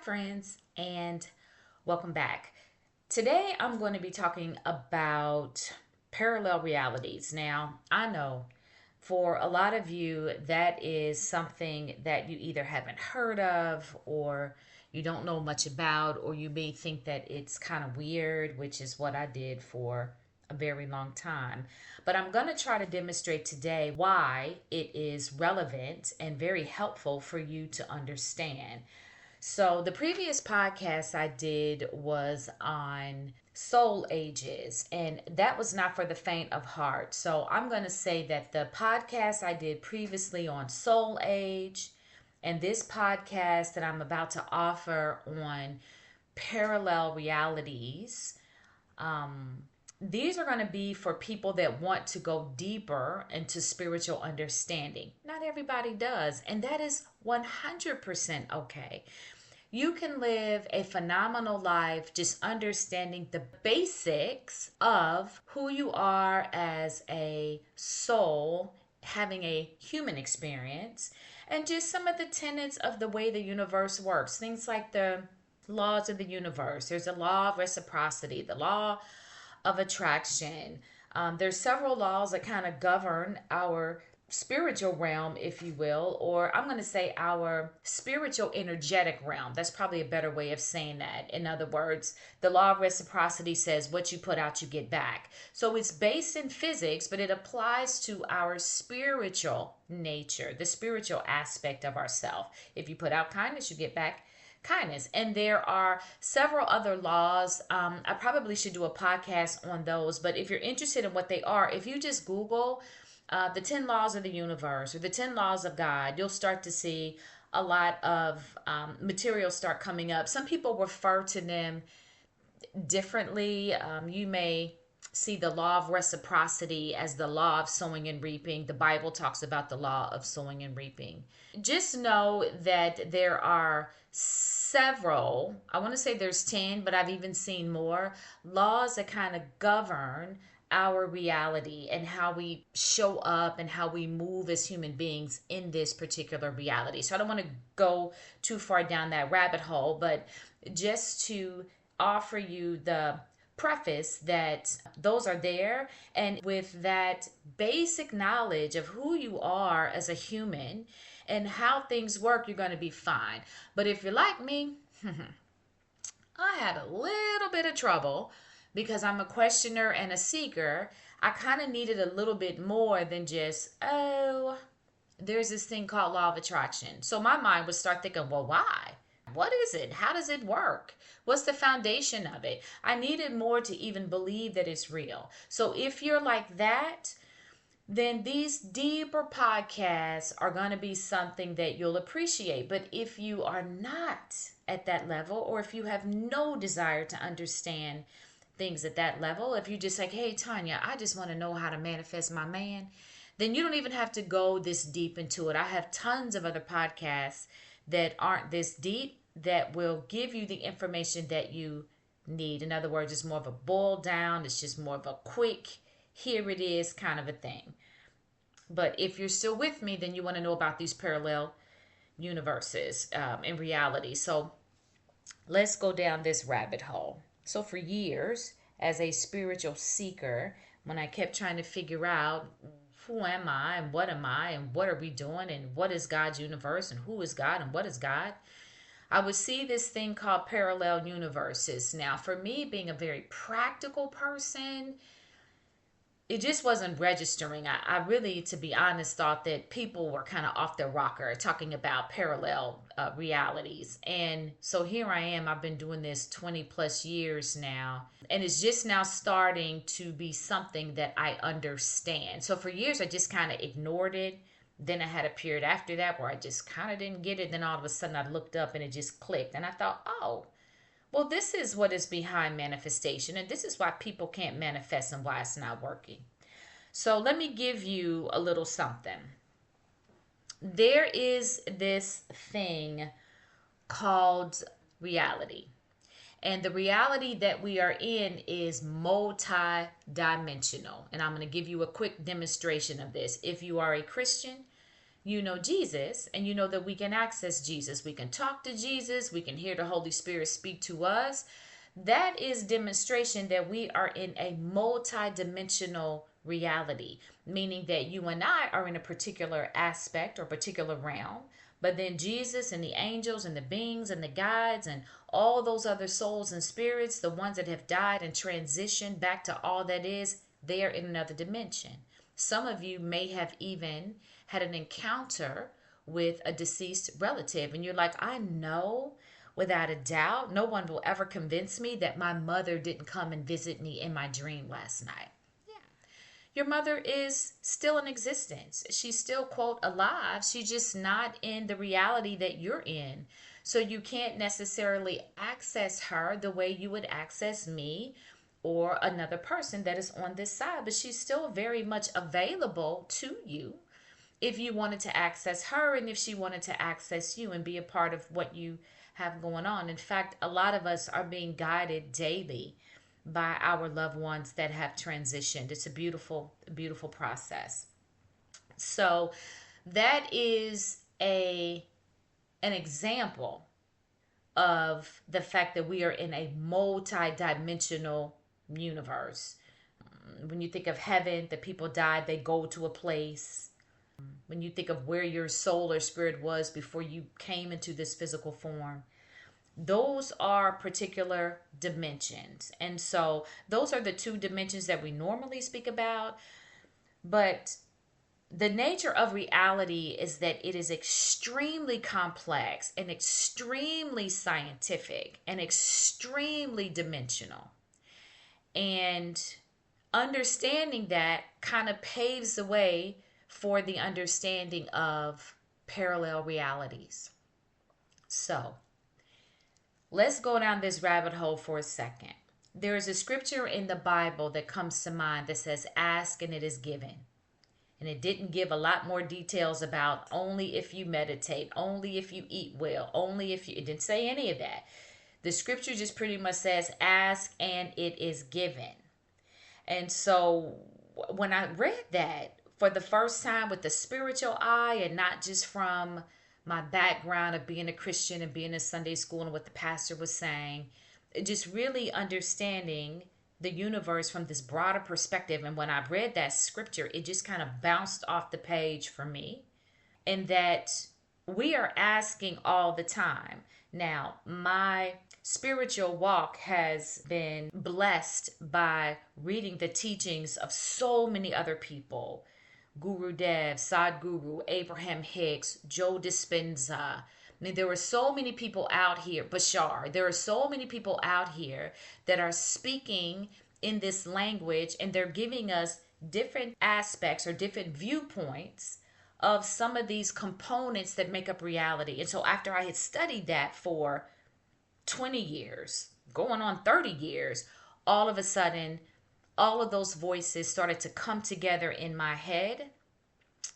friends, and welcome back. Today, I'm going to be talking about parallel realities. Now, I know for a lot of you, that is something that you either haven't heard of or you don't know much about, or you may think that it's kind of weird, which is what I did for a very long time. But I'm going to try to demonstrate today why it is relevant and very helpful for you to understand. So, the previous podcast I did was on soul ages, and that was not for the faint of heart. So, I'm going to say that the podcast I did previously on soul age and this podcast that I'm about to offer on parallel realities, these are going to be for people that want to go deeper into spiritual understanding. Not everybody does, and that is 100% okay. You can live a phenomenal life just understanding the basics of who you are as a soul, having a human experience, and just some of the tenets of the way the universe works. Things like the laws of the universe. There's a law of reciprocity, the law of attraction. There's several laws that kind of govern our spiritual realm, if you will, or I'm going to say our spiritual energetic realm. That's probably a better way of saying that. In other words, the law of reciprocity says what you put out, you get back. So it's based in physics, but it applies to our spiritual nature, the spiritual aspect of ourself. If you put out kindness, you get back kindness. And there are several other laws. I probably should do a podcast on those, but if you're interested in what they are, if you just Google the 10 laws of the universe or the 10 laws of God, you'll start to see a lot of material start coming up. Some people refer to them differently. You may see the law of reciprocity as the law of sowing and reaping. The Bible talks about the law of sowing and reaping. Just know that there are several, I want to say there's 10, but I've even seen more laws that kind of govern our reality and how we show up and how we move as human beings in this particular reality. So I don't want to go too far down that rabbit hole, but just to offer you the preface that those are there, and with that basic knowledge of who you are as a human and how things work, you're going to be fine. But if you're like me, I had a little bit of trouble because I'm a questioner and a seeker. I kind of needed a little bit more than just, oh, there's this thing called law of attraction. So my mind would start thinking, well, why? What is it? How does it work? What's the foundation of it? I needed more to even believe that it's real. So if you're like that, then these deeper podcasts are going to be something that you'll appreciate. But if you are not at that level, or if you have no desire to understand things at that level, if you're just like, hey, Tanya, I just want to know how to manifest my man, then you don't even have to go this deep into it. I have tons of other podcasts that aren't this deep that will give you the information that you need. In other words, it's more of a boil down, it's just more of a quick, here it is kind of a thing. But if you're still with me, then you want to know about these parallel universes in reality. So let's go down this rabbit hole. So for years, as a spiritual seeker, when I kept trying to figure out who am I and what are we doing and what is God's universe and who is God and what is God, I would see this thing called parallel universes. Now, for me, being a very practical person, it just wasn't registering. I really, to be honest, thought that people were kind of off their rocker talking about parallel realities. And so here I am. I've been doing this 20 plus years now. And it's just now starting to be something that I understand. So for years, I just kind of ignored it. Then I had a period after that where I just kind of didn't get it. Then all of a sudden I looked up and it just clicked. And I thought, oh, well, this is what is behind manifestation, and this is why people can't manifest and why it's not working. So let me give you a little something. There is this thing called reality. And the reality that we are in is multi-dimensional. And I'm going to give you a quick demonstration of this. If you are a Christian, you know Jesus, and you know that we can access Jesus. We can talk to Jesus. We can hear the Holy Spirit speak to us. That is demonstration that we are in a multi-dimensional reality, meaning that you and I are in a particular aspect or particular realm, but then Jesus and the angels and the beings and the guides and all those other souls and spirits, the ones that have died and transitioned back to all that is, they are in another dimension. Some of you may have even had an encounter with a deceased relative, and you're like, I know without a doubt, no one will ever convince me that my mother didn't come and visit me in my dream last night. Your mother is still in existence. She's still, quote, alive. She's just not in the reality that you're in. So you can't necessarily access her the way you would access me or another person that is on this side. But she's still very much available to you if you wanted to access her and if she wanted to access you and be a part of what you have going on. In fact, a lot of us are being guided daily by our loved ones that have transitioned. It's a beautiful, beautiful process. So that is an example of the fact that we are in a multi-dimensional universe. When you think of heaven, the people died, they go to a place. When you think of where your soul or spirit was before you came into this physical form, those are particular dimensions. And so those are the two dimensions that we normally speak about. But the nature of reality is that it is extremely complex and extremely scientific and extremely dimensional. And understanding that kind of paves the way for the understanding of parallel realities. So, let's go down this rabbit hole for a second. There is a scripture in the Bible that comes to mind that says, ask and it is given. And it didn't give a lot more details about only if you meditate, only if you eat well, only if you, it didn't say any of that. The scripture just pretty much says, ask and it is given. And so when I read that for the first time with the spiritual eye and not just from my background of being a Christian and being in Sunday school and what the pastor was saying, just really understanding the universe from this broader perspective. And when I read that scripture, it just kind of bounced off the page for me. And that we are asking all the time. Now, my spiritual walk has been blessed by reading the teachings of so many other people. Guru Dev, Sadhguru, Abraham Hicks, Joe Dispenza. I mean, there are so many people out here, Bashar, there are so many people out here that are speaking in this language, and they're giving us different aspects or different viewpoints of some of these components that make up reality. And so after I had studied that for 20 years, going on 30 years, all of a sudden, all of those voices started to come together in my head,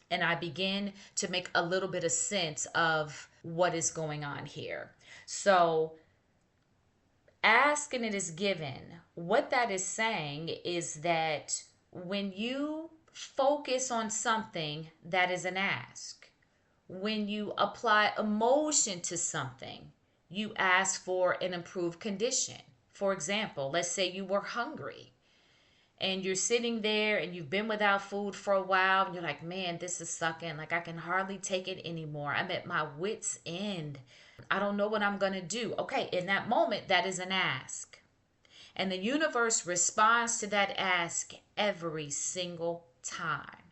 and I began to make a little bit of sense of what is going on here. So, ask and it is given. What that is saying is that when you focus on something, that is an ask. When you apply emotion to something, you ask for an improved condition. For example, let's say you were hungry and you're sitting there and you've been without food for a while and you're like, man, this is sucking. Like, I can hardly take it anymore. I'm at my wit's end. I don't know what I'm going to do. Okay, in that moment, that is an ask. And the universe responds to that ask every single time.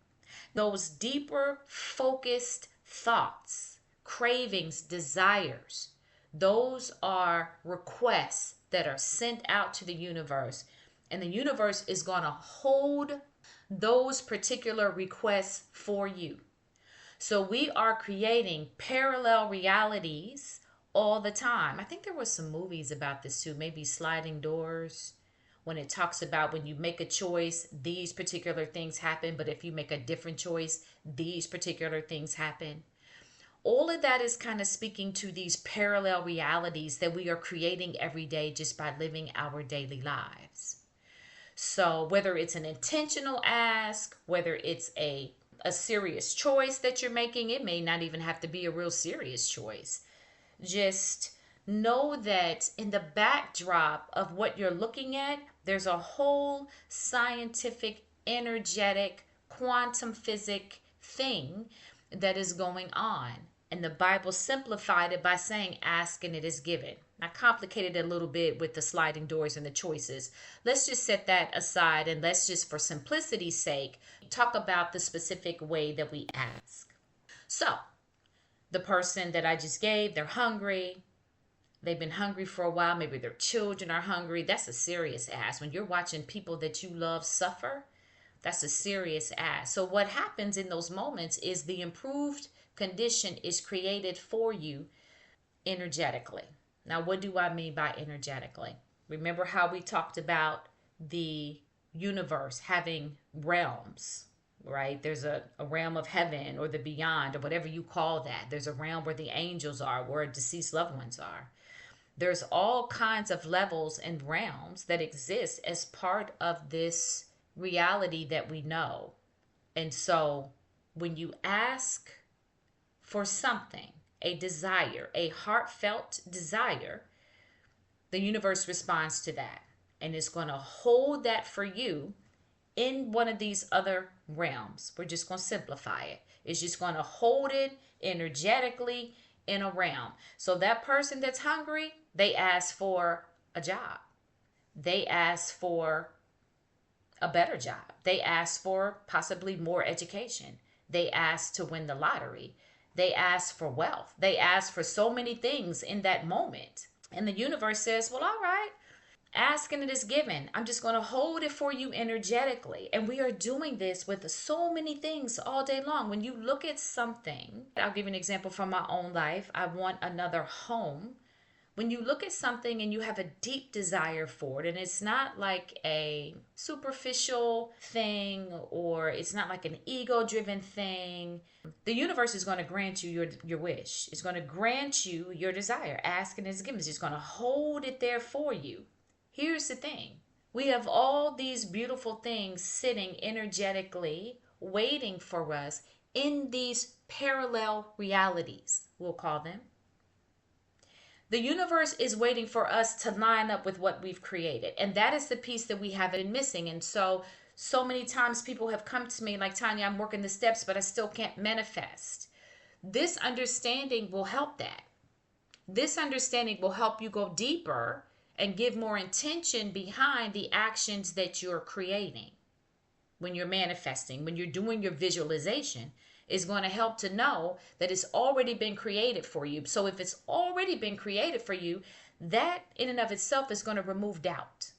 Those deeper, focused thoughts, cravings, desires, those are requests that are sent out to the universe. And the universe is going to hold those particular requests for you. So we are creating parallel realities all the time. I think there were some movies about this too, maybe Sliding Doors, when it talks about when you make a choice, these particular things happen, but if you make a different choice, these particular things happen. All of that is kind of speaking to these parallel realities that we are creating every day just by living our daily lives. So whether it's an intentional ask, whether it's a a serious choice that you're making. It may not even have to be a real serious choice. Just know that in the backdrop of what you're looking at, there's a whole scientific, energetic, quantum physic thing that is going on. And the Bible simplified it by saying, ask and it is given. I complicated it a little bit with the sliding doors and the choices. Let's just set that aside and let's just, for simplicity's sake, talk about the specific way that we ask. So, the person that I just gave, they're hungry. They've been hungry for a while. Maybe their children are hungry. That's a serious ask. When you're watching people that you love suffer, that's a serious ask. So what happens in those moments is the improved condition is created for you energetically. Now, what do I mean by energetically? Remember how we talked about the universe having realms, right? There's a realm of heaven or the beyond or whatever you call that. There's a realm where the angels are, where deceased loved ones are. There's all kinds of levels and realms that exist as part of this reality that we know. And so when you ask for something, a desire, a heartfelt desire, the universe responds to that. And it's going to hold that for you in one of these other realms. We're just going to simplify it. It's just going to hold it energetically in a realm. So that person that's hungry, they ask for a job. They ask for a better job. They ask for possibly more education. They ask to win the lottery. They ask for wealth. They ask for so many things in that moment. And the universe says, well, all right, ask and it is given. I'm just going to hold it for you energetically. And we are doing this with so many things all day long. When you look at something, I'll give you an example from my own life. I want another home. When you look at something and you have a deep desire for it, and it's not like a superficial thing or it's not like an ego-driven thing, the universe is going to grant you your wish. It's going to grant you your desire. Ask and it's given. It's just going to hold it there for you. Here's the thing. We have all these beautiful things sitting energetically, waiting for us in these parallel realities, we'll call them. The universe is waiting for us to line up with what we've created. And that is the piece that we have been missing. And so many times people have come to me like, Tanya, I'm working the steps, but I still can't manifest. This understanding will help that. This understanding will help you go deeper and give more intention behind the actions that you're creating. When you're manifesting, when you're doing your visualization, is going to help to know that it's already been created for you. So if it's already been created for you, that in and of itself is going to remove doubt.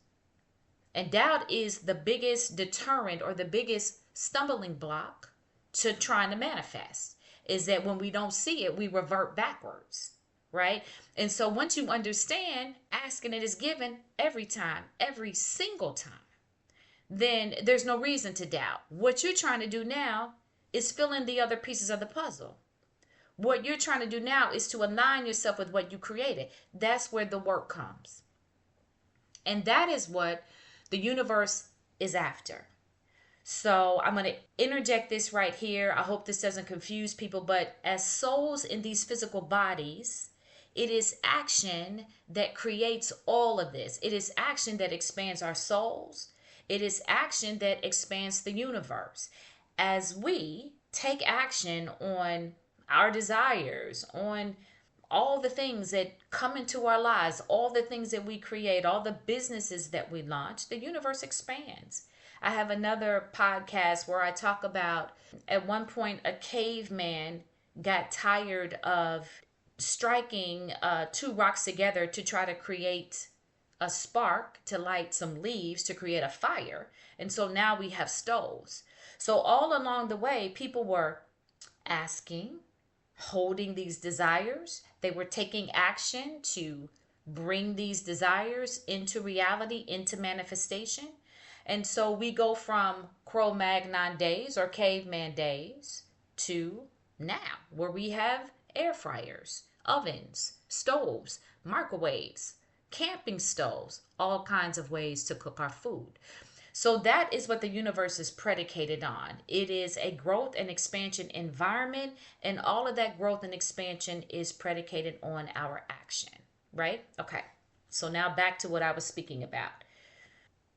And doubt is the biggest deterrent or the biggest stumbling block to trying to manifest, is that when we don't see it, we revert backwards, right? And so once you understand asking it is given every time, every single time, then there's no reason to doubt. What you're trying to do now is fill in the other pieces of the puzzle. What you're trying to do now is to align yourself with what you created. That's where the work comes. And that is what the universe is after. So I'm going to interject this right here. I hope this doesn't confuse people, but as souls in these physical bodies, it is action that creates all of this. It is action that expands our souls. It is action that expands the universe. As we take action on our desires, on all the things that come into our lives, all the things that we create, all the businesses that we launch, the universe expands. I have another podcast where I talk about, at one point, a caveman got tired of striking two rocks together to try to create a spark to light some leaves to create a fire. And so now we have stoves. So all along the way, people were asking, holding these desires. They were taking action to bring these desires into reality, into manifestation. And so we go from Cro-Magnon days or caveman days to now, where we have air fryers, ovens, stoves, microwaves, camping stoves, all kinds of ways to cook our food. So that is what the universe is predicated on. It is a growth and expansion environment, and all of that growth and expansion is predicated on our action, right? Okay. So now back to what I was speaking about.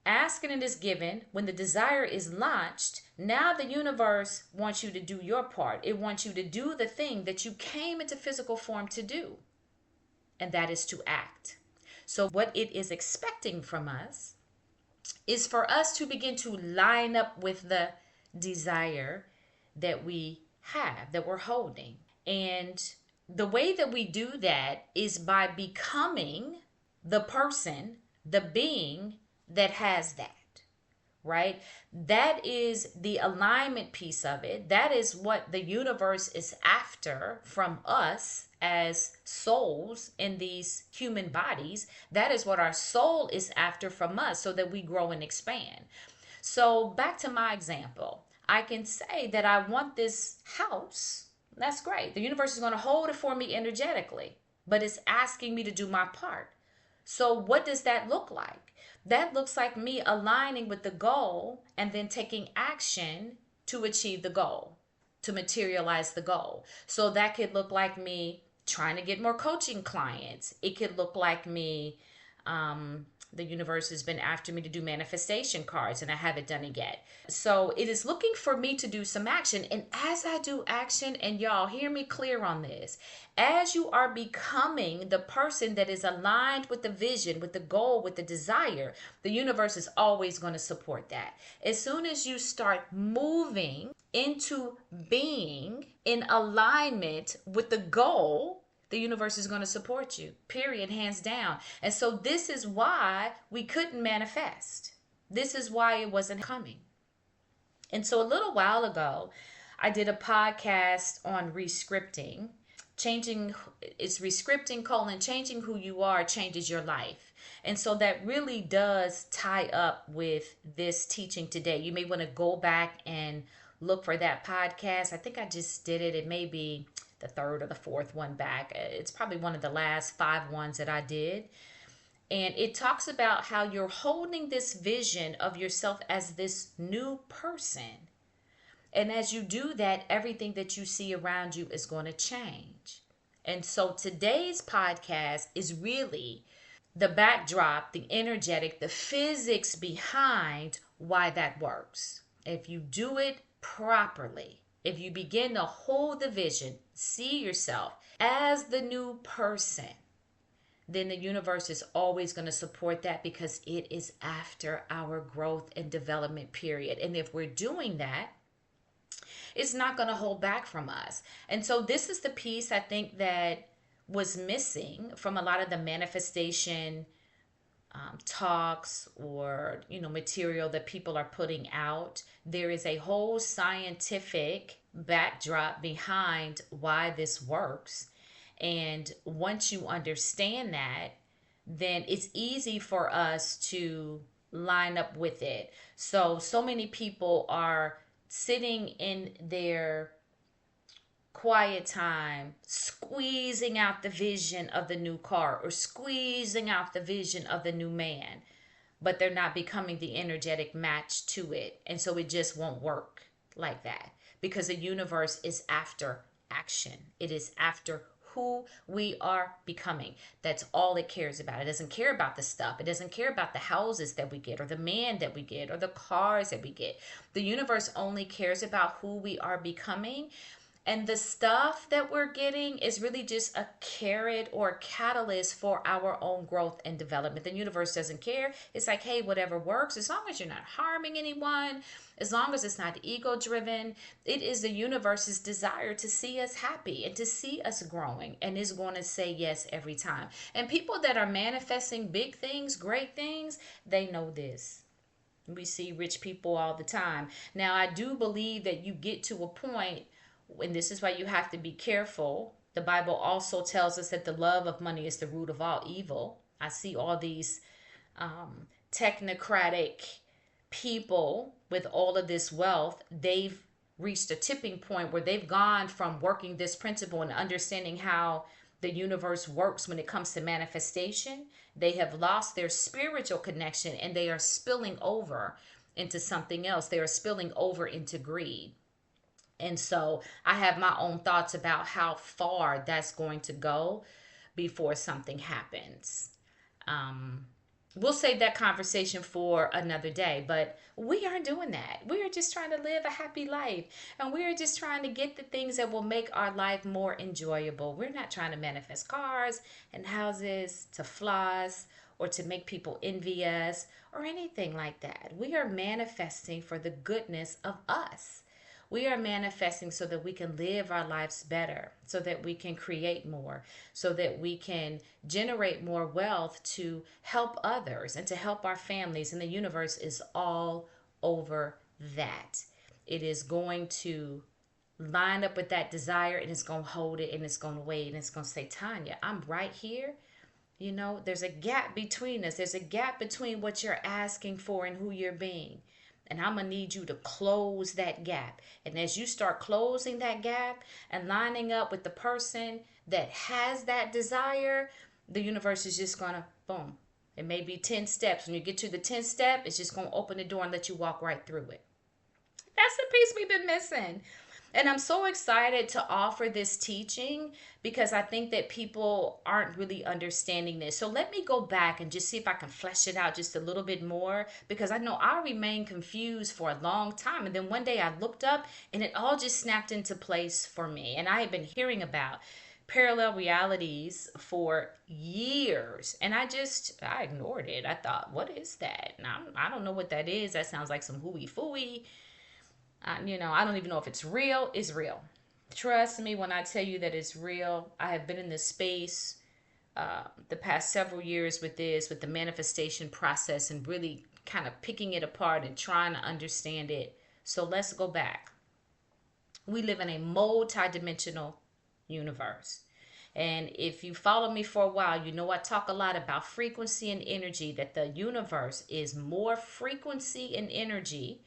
Ask and it is given. When the desire is launched, now the universe wants you to do your part. It wants you to do the thing that you came into physical form to do, and that is to act. So, what it is expecting from us is for us to begin to line up with the desire that we have, that we're holding. And the way that we do that is by becoming the person, the being that has that, right? That is the alignment piece of it. That is what the universe is after from us as souls in these human bodies. That is what our soul is after from us so that we grow and expand. So, back to my example, I can say that I want this house. That's great. The universe is going to hold it for me energetically, but it's asking me to do my part. So, what does that look like? That looks like me aligning with the goal and then taking action to achieve the goal, to materialize the goal. So, that could look like me trying to get more coaching clients. It could look like me, the universe has been after me to do manifestation cards and I haven't done it yet. So it is looking for me to do some action. And as I do action, and y'all hear me clear on this, as you are becoming the person that is aligned with the vision, with the goal, with the desire, the universe is always going to support that. As soon as you start moving into being in alignment with the goal, the universe is going to support you, period, hands down. And so this is why we couldn't manifest. This is why it wasn't coming. And so a little while ago, I did a podcast on rescripting. It's rescripting, changing who you are changes your life. And so that really does tie up with this teaching today. You may want to go back and look for that podcast. I think I just did it. It may be the third or the fourth one back. It's probably one of the last 5 ones that I did. And it talks about how you're holding this vision of yourself as this new person. And as you do that, everything that you see around you is going to change. And so today's podcast is really the backdrop, the energetic, the physics behind why that works. If you do it properly, if you begin to hold the vision, see yourself as the new person, then the universe is always going to support that because it is after our growth and development period. And if we're doing that, it's not going to hold back from us. And so this is the piece I think that was missing from a lot of the manifestation talks or material that people are putting out. There is a whole scientific backdrop behind why this works, and once you understand that, then it's easy for us to line up with it. So many people are sitting in their quiet time, squeezing out the vision of the new car or squeezing out the vision of the new man, but they're not becoming the energetic match to it. And so it just won't work like that because the universe is after action. It is after who we are becoming. That's all it cares about. It doesn't care about the stuff. It doesn't care about the houses that we get or the man that we get or the cars that we get. The universe only cares about who we are becoming. And the stuff that we're getting is really just a carrot or a catalyst for our own growth and development. The universe doesn't care. It's like, hey, whatever works, as long as you're not harming anyone, as long as it's not ego driven, it is the universe's desire to see us happy and to see us growing, and is going to say yes every time. And people that are manifesting big things, great things, they know this. We see rich people all the time. Now, I do believe that you get to a point, and this is why you have to be careful. The Bible also tells us that the love of money is the root of all evil. I see all these technocratic people with all of this wealth. They've reached a tipping point where they've gone from working this principle and understanding how the universe works when it comes to manifestation. They have lost their spiritual connection and they are spilling over into something else. They are spilling over into greed. And so I have my own thoughts about how far that's going to go before something happens. Um, we'll save that conversation for another day, but we aren't doing that. We are just trying to live a happy life, and we are just trying to get the things that will make our life more enjoyable. We're not trying to manifest cars and houses to floss or to make people envy us or anything like that. We are manifesting for the goodness of us. We are manifesting so that we can live our lives better, so that we can create more, so that we can generate more wealth to help others and to help our families. And the universe is all over that. It is going to line up with that desire, and it's going to hold it, and it's going to wait, and it's going to say, Tanya, I'm right here. You know, there's a gap between us. There's a gap between what you're asking for and who you're being. And I'm going to need you to close that gap. And as you start closing that gap and lining up with the person that has that desire, the universe is just going to, boom. It may be 10 steps. When you get to the 10th step, it's just going to open the door and let you walk right through it. That's the piece we've been missing. And I'm so excited to offer this teaching because I think that people aren't really understanding this. So let me go back and just see if I can flesh it out just a little bit more, because I know I remained confused for a long time. And then one day I looked up and it all just snapped into place for me. And I had been hearing about parallel realities for years, and I ignored it. I thought, what is that? And I don't know what that is. That sounds like some hooey fooey. I don't even know if it's real. It's real. Trust me when I tell you that it's real. I have been in this space the past several years with the manifestation process, and really kind of picking it apart and trying to understand it. So let's go back. We live in a multi-dimensional universe. And if you follow me for a while, you know I talk a lot about frequency and energy, that the universe is more frequency and energy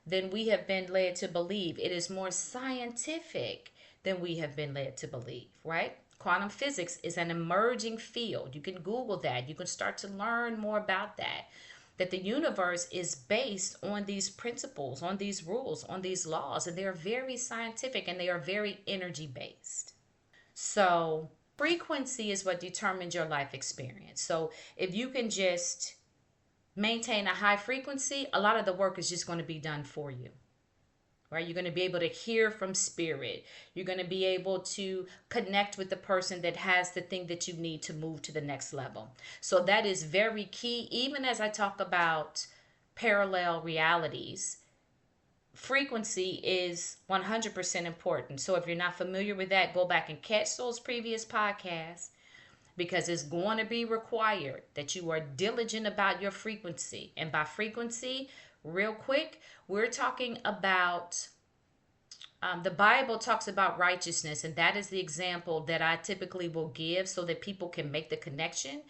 than we have been led to believe. It is more scientific than we have been led to believe, right? Quantum physics is an emerging field. You can Google that. You can start to learn more about that. That the universe is based on these principles, on these rules, on these laws, and they are very scientific and they are very energy based. So frequency is what determines your life experience. So if you can just maintain a high frequency, a lot of the work is just going to be done for you, right? You're going to be able to hear from spirit. You're going to be able to connect with the person that has the thing that you need to move to the next level. So that is very key. Even as I talk about parallel realities, frequency is 100% important. So if you're not familiar with that, go back and catch those previous podcasts, because it's going to be required that you are diligent about your frequency. And by frequency, real quick, we're talking about, the Bible talks about righteousness, and that is the example that I typically will give so that people can make the connection.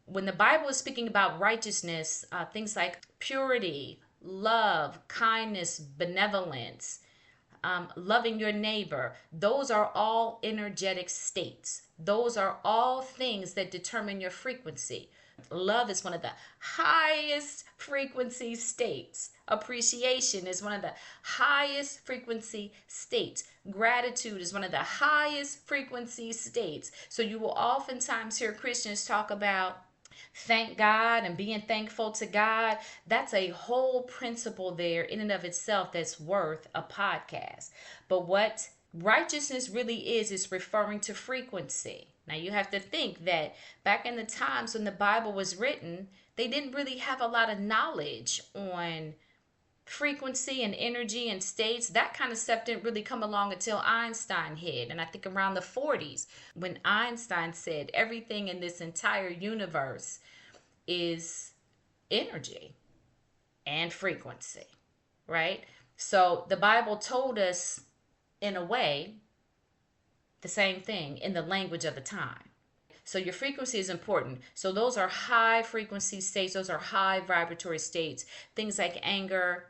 When the Bible is speaking about righteousness, things like purity, love, kindness, benevolence, loving your neighbor, those are all energetic states. Those are all things that determine your frequency. Love is one of the highest frequency states. Appreciation is one of the highest frequency states. Gratitude is one of the highest frequency states. So you will oftentimes hear Christians talk about thank God and being thankful to God. That's a whole principle there in and of itself that's worth a podcast. But what righteousness really is referring to frequency. Now you have to think that back in the times when the Bible was written, they didn't really have a lot of knowledge on frequency and energy and states. That kind of stuff didn't really come along until Einstein hit. And I think around the 40s, when Einstein said everything in this entire universe is energy and frequency, right? So the Bible told us, in a way, the same thing in the language of the time. So your frequency is important. So those are high frequency states. Those are high vibratory states. Things like anger,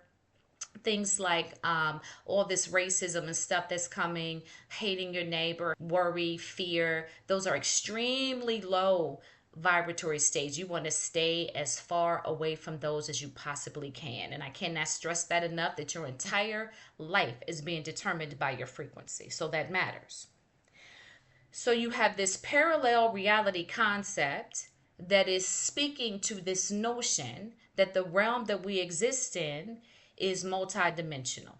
things like all this racism and stuff that's coming, hating your neighbor, worry, fear. Those are extremely low vibratory states. You want to stay as far away from those as you possibly can. And I cannot stress that enough, that your entire life is being determined by your frequency. So that matters. So you have this parallel reality concept that is speaking to this notion that the realm that we exist in is multidimensional.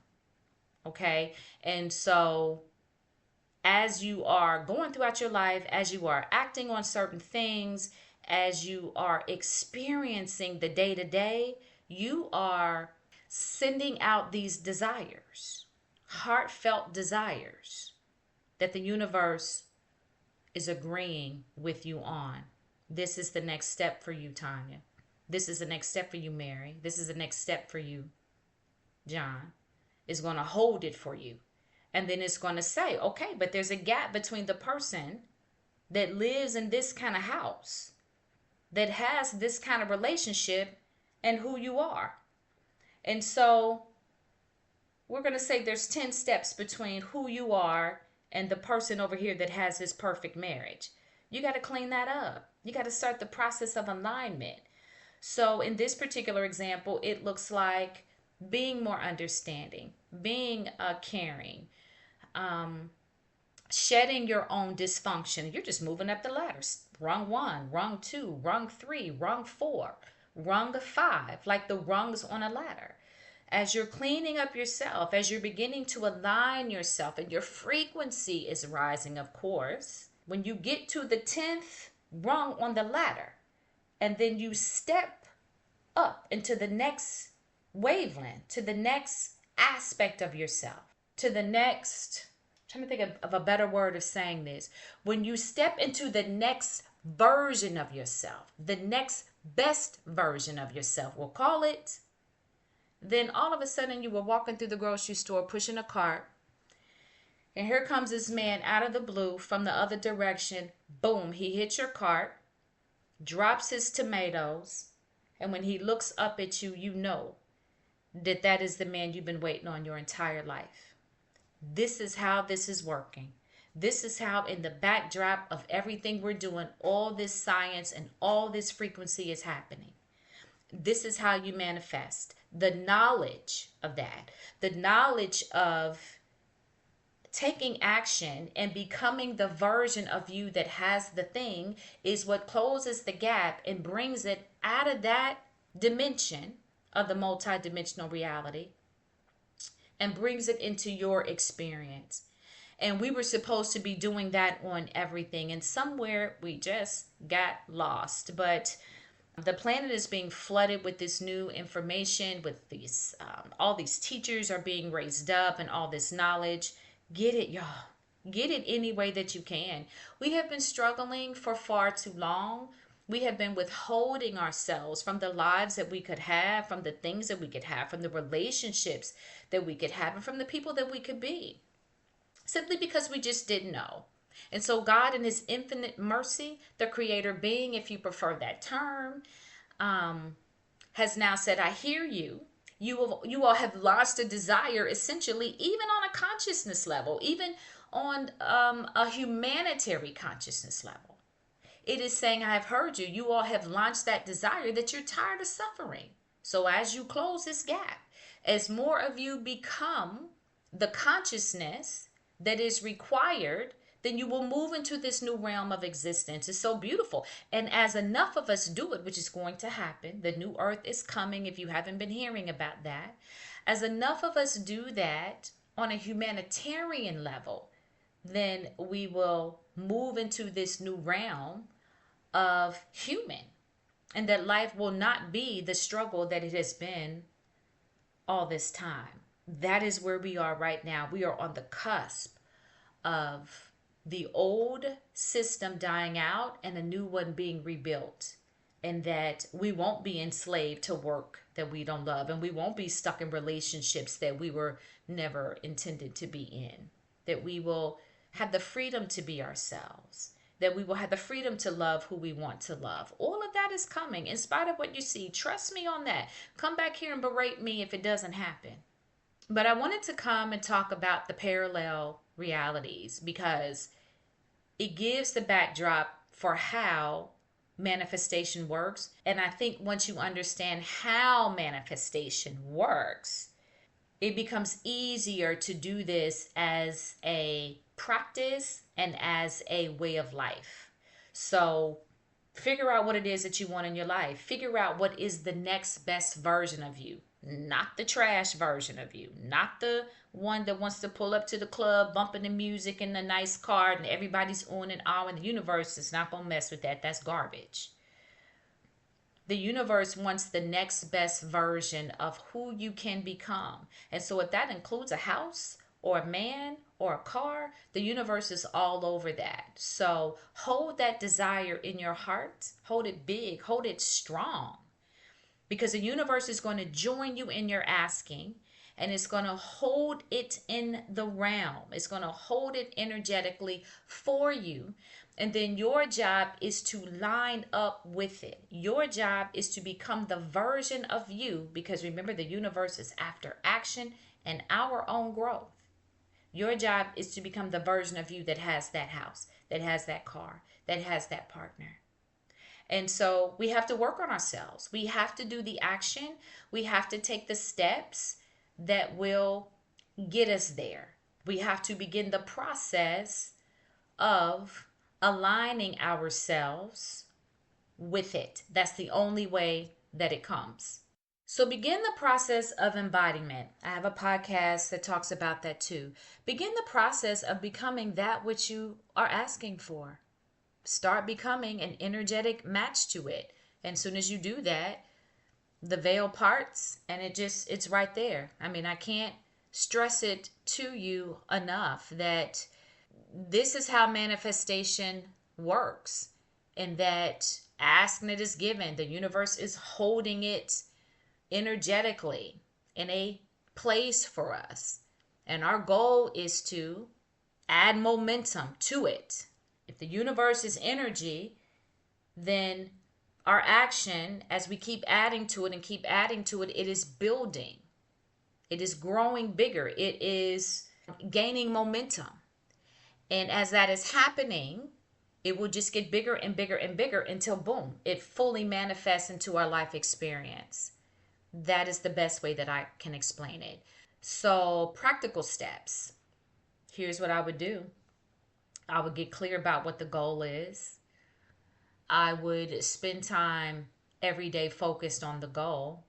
Okay? And so as you are going throughout your life, as you are acting on certain things, as you are experiencing the day to day, you are sending out these desires, heartfelt desires that the universe is agreeing with you on. This is the next step for you, Tanya. This is the next step for you, Mary. This is the next step for you, John. Is going to hold it for you. And then it's going to say, okay, but there's a gap between the person that lives in this kind of house, that has this kind of relationship, and who you are. And so we're going to say there's 10 steps between who you are and the person over here that has this perfect marriage. You got to clean that up. You got to start the process of alignment. So in this particular example, it looks like being more understanding, being caring, shedding your own dysfunction. You're just moving up the ladder. Rung 1, rung 2, rung 3, rung 4, rung 5, like the rungs on a ladder. As you're cleaning up yourself, as you're beginning to align yourself, and your frequency is rising, of course, when you get to the 10th rung on the ladder, and then you step up into the next wavelength, to the next aspect of yourself, to the next, I'm trying to think of a better word of saying this. When you step into the next version of yourself, the next best version of yourself, we'll call it, then all of a sudden you were walking through the grocery store pushing a cart, and here comes this man out of the blue from the other direction. Boom, he hits your cart, drops his tomatoes, and when he looks up at you, you know that that is the man you've been waiting on your entire life. This is how this is working. This is how, in the backdrop of everything we're doing, all this science and all this frequency is happening. This is how you manifest. The knowledge of that, the knowledge of taking action and becoming the version of you that has the thing, is what closes the gap and brings it out of that dimension of the multidimensional reality and brings it into your experience. And we were supposed to be doing that on everything, and somewhere we just got lost. But the planet is being flooded with this new information, with these all these teachers are being raised up, and all this knowledge. Get it, y'all. Get it any way that you can. We have been struggling for far too long. We have been withholding ourselves from the lives that we could have, from the things that we could have, from the relationships that we could have, and from the people that we could be, simply because we just didn't know. And so God, in his infinite mercy, the creator being, if you prefer that term, has now said, I hear you. You all have lost a desire, essentially, even on a consciousness level, even on a humanitarian consciousness level. It is saying, I have heard you. You all have launched that desire, that you're tired of suffering. So as you close this gap, as more of you become the consciousness that is required, then you will move into this new realm of existence. It's so beautiful. And as enough of us do it, which is going to happen, the new earth is coming, if you haven't been hearing about that. As enough of us do that on a humanitarian level, then we will move into this new realm of human. And that life will not be the struggle that it has been all this time. That is where we are right now. We are on the cusp of the old system dying out and a new one being rebuilt, and that we won't be enslaved to work that we don't love, and we won't be stuck in relationships that we were never intended to be in, that we will have the freedom to be ourselves, that we will have the freedom to love who we want to love. All of that is coming in spite of what you see. Trust me on that. Come back here and berate me if it doesn't happen. But I wanted to come and talk about the parallel realities because it gives the backdrop for how manifestation works. And I think once you understand how manifestation works, it becomes easier to do this as a practice and as a way of life. So figure out what it is that you want in your life. Figure out what is the next best version of you, not the trash version of you, not the one that wants to pull up to the club, bumping the music in the nice car, and everybody's on and on. And the universe is not going to mess with that. That's garbage. The universe wants the next best version of who you can become. And so if that includes a house or a man or a car, the universe is all over that. So hold that desire in your heart, hold it big, hold it strong, because the universe is going to join you in your asking, and it's going to hold it in the realm. It's going to hold it energetically for you. And then your job is to line up with it. Your job is to become the version of you, because remember, the universe is after action and our own growth. Your job is to become the version of you that has that house, that has that car, that has that partner. And so we have to work on ourselves. We have to do the action. We have to take the steps that will get us there. We have to begin the process of aligning ourselves with it. That's the only way that it comes. So begin the process of embodiment. I have a podcast that talks about that too. Begin the process of becoming that which you are asking for. Start becoming an energetic match to it. And as soon as you do that, the veil parts and it's right there. I mean, I can't stress it to you enough that this is how manifestation works, and that asking it is given. The universe is holding it energetically in a place for us. And our goal is to add momentum to it. If the universe is energy, then our action, as we keep adding to it and keep adding to it, it is building. It is growing bigger. It is gaining momentum. And as that is happening, it will just get bigger and bigger and bigger until, boom, it fully manifests into our life experience. That is the best way that I can explain it. So, practical steps. Here's what I would do. I would get clear about what the goal is. I would spend time every day focused on the goal.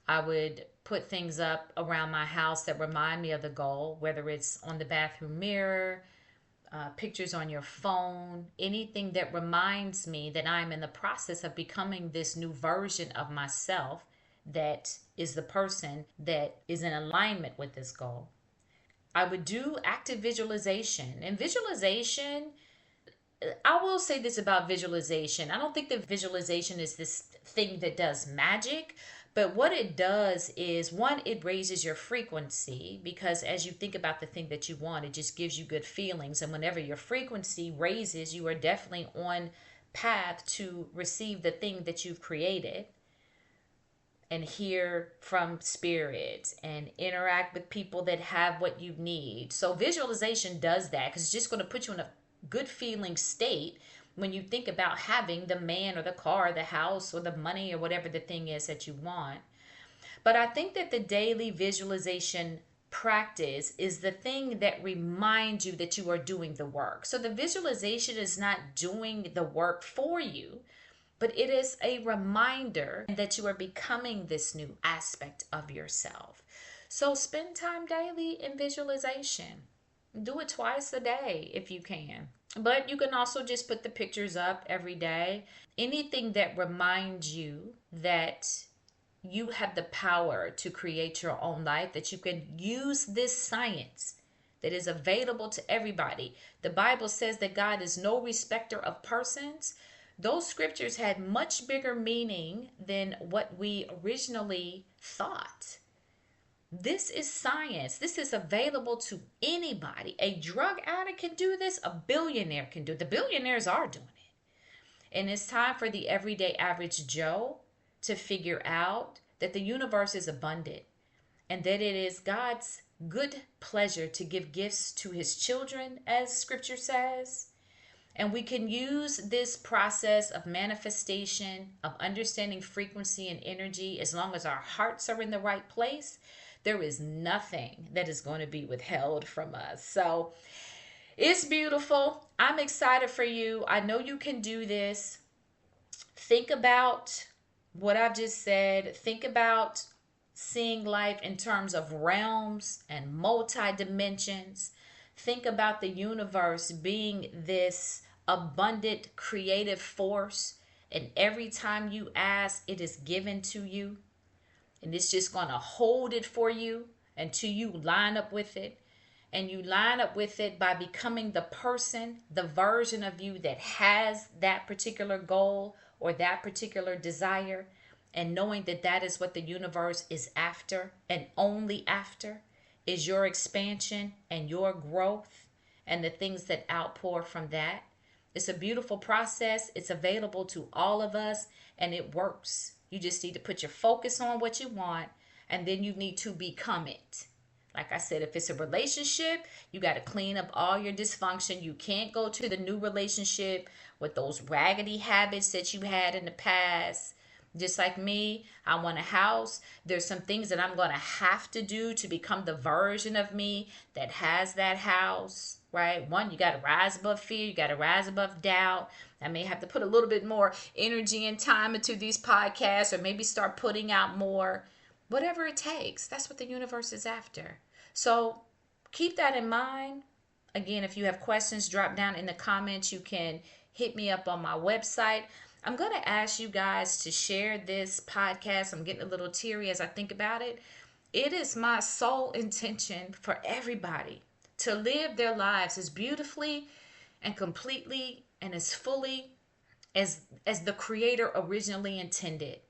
I would put things up around my house that remind me of the goal, whether it's on the bathroom mirror, pictures on your phone, anything that reminds me that I'm in the process of becoming this new version of myself that is the person that is in alignment with this goal. I would do active visualization. And visualization, I will say this about visualization. I don't think that visualization is this thing that does magic, but what it does is, one, it raises your frequency, because as you think about the thing that you want, it just gives you good feelings. And whenever your frequency raises, you are definitely on path to receive the thing that you've created, and hear from spirit and interact with people that have what you need. So visualization does that, because it's just going to put you in a good feeling state when you think about having the man or the car, the house or the money or whatever the thing is that you want. But I think that the daily visualization practice is the thing that reminds you that you are doing the work. So the visualization is not doing the work for you, but it is a reminder that you are becoming this new aspect of yourself. So spend time daily in visualization. Do it twice a day if you can. But you can also just put the pictures up every day. Anything that reminds you that you have the power to create your own life, that you can use this science that is available to everybody. The Bible says that God is no respecter of persons. Those scriptures had much bigger meaning than what we originally thought. This is science. This is available to anybody. A drug addict can do this. A billionaire can do it. The billionaires are doing it. And it's time for the everyday average Joe to figure out that the universe is abundant and that it is God's good pleasure to give gifts to his children, as scripture says. And we can use this process of manifestation, of understanding frequency and energy, as long as our hearts are in the right place. There is nothing that is going to be withheld from us. So it's beautiful. I'm excited for you. I know you can do this. Think about what I've just said. Think about seeing life in terms of realms and multi dimensions. Think about the universe being this abundant creative force, and every time you ask, it is given to you, and it's just going to hold it for you until you line up with it. And you line up with it by becoming the person, the version of you that has that particular goal or that particular desire, and knowing that that is what the universe is after, and only after is your expansion and your growth and the things that outpour from that. It's a beautiful process. It's available to all of us, and it works. You just need to put your focus on what you want, and then you need to become it. Like I said, if it's a relationship, you got to clean up all your dysfunction. You can't go to the new relationship with those raggedy habits that you had in the past. Just like me, I want a house. There's some things that I'm going to have to do to become the version of me that has that house, right? One, you got to rise above fear. You got to rise above doubt. I may have to put a little bit more energy and time into these podcasts, or maybe start putting out more. Whatever it takes. That's what the universe is after. So keep that in mind. Again, if you have questions, drop down in the comments. You can hit me up on my website. I'm going to ask you guys to share this podcast. I'm getting a little teary as I think about it. It is my sole intention for everybody to live their lives as beautifully and completely and as fully as the Creator originally intended.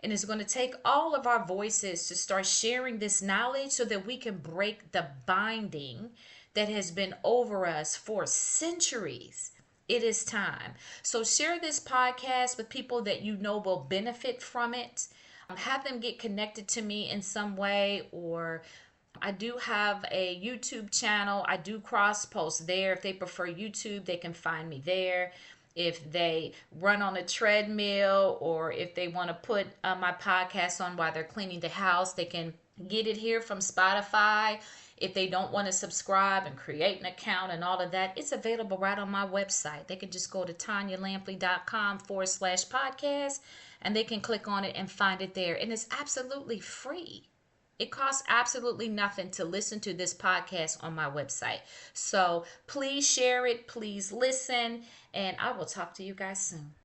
And it's going to take all of our voices to start sharing this knowledge so that we can break the binding that has been over us for centuries. It is time. So share this podcast with people that you know will benefit from it. Have them get connected to me in some way, or I do have a YouTube channel. I do cross post there. If they prefer YouTube, they can find me there. If they run on a treadmill, or if they want to put my podcast on while they're cleaning the house, they can get it here from Spotify. If they don't want to subscribe and create an account and all of that, it's available right on my website. They can just go to tanyalampley.com/podcast, and they can click on it and find it there. And it's absolutely free. It costs absolutely nothing to listen to this podcast on my website. So please share it, please listen, and I will talk to you guys soon.